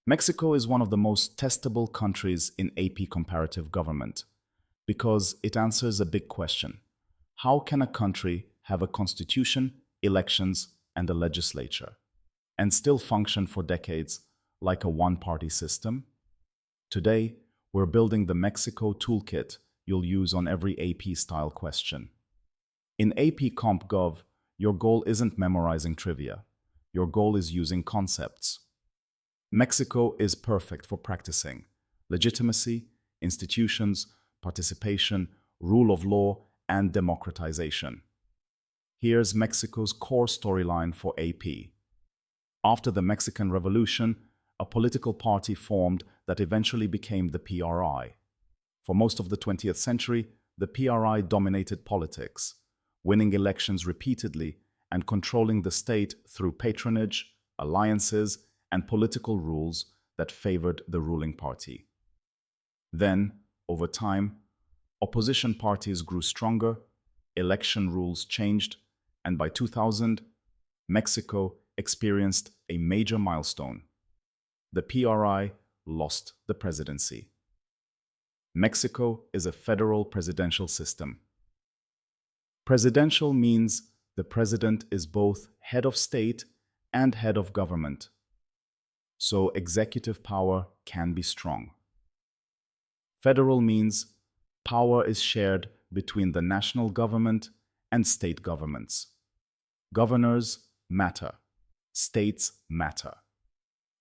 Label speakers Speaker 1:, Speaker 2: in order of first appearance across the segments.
Speaker 1: Mexico is one of the most testable countries in AP Comparative Government because it answers a big question. How can a country have a constitution, elections, and a legislature, and still function for decades like a one-party system? Today, we're building the Mexico toolkit you'll use on every AP-style question. In AP Comp Gov, your goal isn't memorizing trivia. Your goal is using concepts. Mexico is perfect for practicing legitimacy, institutions, participation, rule of law, and democratization. Here's Mexico's core storyline for AP. After the Mexican Revolution, a political party formed that eventually became the PRI. For most of the 20th century, the PRI dominated politics, winning elections repeatedly and controlling the state through patronage, alliances, and political rules that favored the ruling party. Then, over time, opposition parties grew stronger, election rules changed, and by 2000, Mexico experienced a major milestone. The PRI lost the presidency. Mexico is a federal presidential system. Presidential means the president is both head of state and head of government, so executive power can be strong. Federal means power is shared between the national government and state governments. Governors matter, states matter.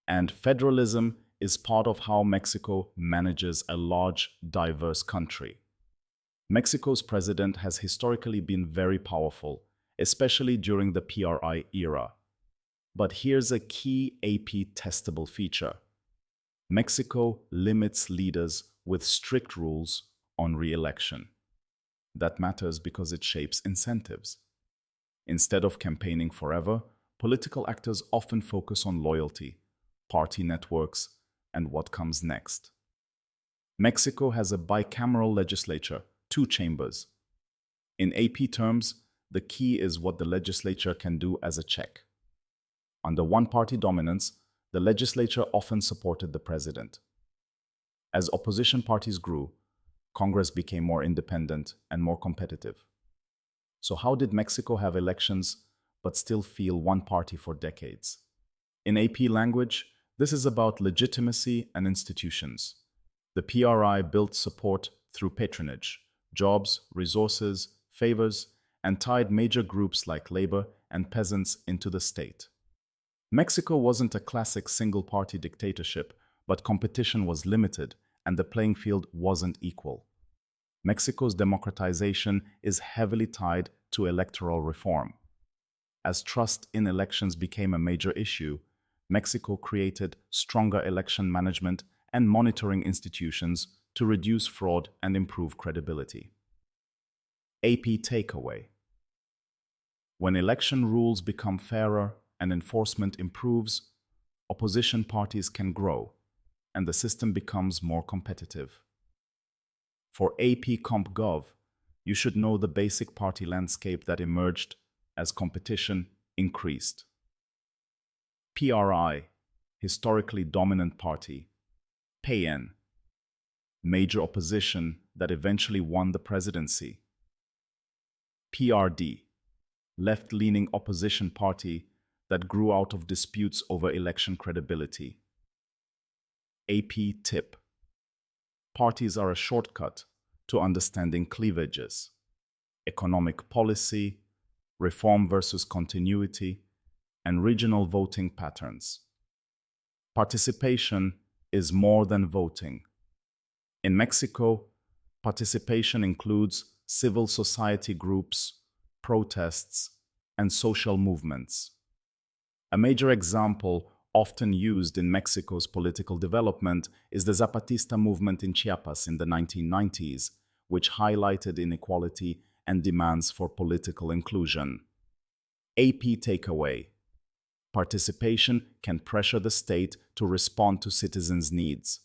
Speaker 1: And federalism is part of how Mexico manages a large, diverse country. Mexico's president has historically been very powerful, especially during the PRI era. But here's a key AP testable feature. Mexico limits leaders with strict rules on re-election. That matters because it shapes incentives. Instead of campaigning forever, political actors often focus on loyalty, party networks, and what comes next. Mexico has a bicameral legislature, 2 chambers. In AP terms, the key is what the legislature can do as a check. Under one-party dominance, the legislature often supported the president. As opposition parties grew, Congress became more independent and more competitive. So how did Mexico have elections but still feel one party for decades? In AP language, this is about legitimacy and institutions. The PRI built support through patronage, jobs, resources, favors, and tied major groups like labor and peasants into the state. Mexico wasn't a classic single-party dictatorship, but competition was limited and the playing field wasn't equal. Mexico's democratization is heavily tied to electoral reform. As trust in elections became a major issue, Mexico created stronger election management and monitoring institutions to reduce fraud and improve credibility. AP takeaway. When election rules become fairer and enforcement improves, opposition parties can grow, and the system becomes more competitive. For AP Comp Gov, you should know the basic party landscape that emerged as competition increased. PRI, historically dominant party. PAN, major opposition that eventually won the presidency. PRD, left-leaning opposition party that grew out of disputes over election credibility. AP tip. Parties are a shortcut to understanding cleavages, economic policy, reform versus continuity, and regional voting patterns. Participation is more than voting. In Mexico, participation includes civil society groups, protests, and social movements. A major example often used in Mexico's political development is the Zapatista movement in Chiapas in the 1990s, which highlighted inequality and demands for political inclusion. AP takeaway. Participation can pressure the state to respond to citizens' needs.